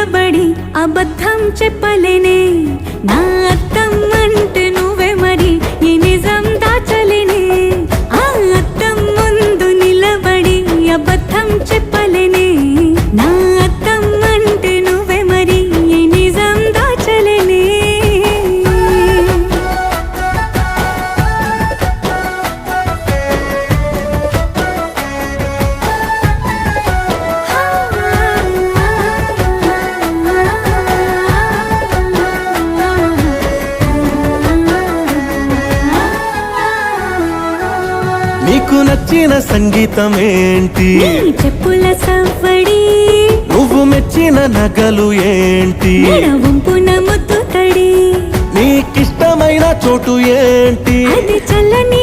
నిలబడి అబద్ధం చెప్పలేనే నా అద్దం అంటే నువ్వే మరి ఈ నిజం దాచలేనే ఆ అద్దం ముందు నిలబడి అబద్ధం చెప్పలేనే నా అద్దం అంటే నువ్వే మరి ఈ నిజం దాచలేనే నీకు నచ్చిన సంగీతం ఏంటి నీ చెప్పుల సవ్వడి నువ్వు మెచ్చిన నగలు ఏంటి వంపున ముద్దు తడి నీకిష్టమైన చోటు ఏంటి అది చల్లని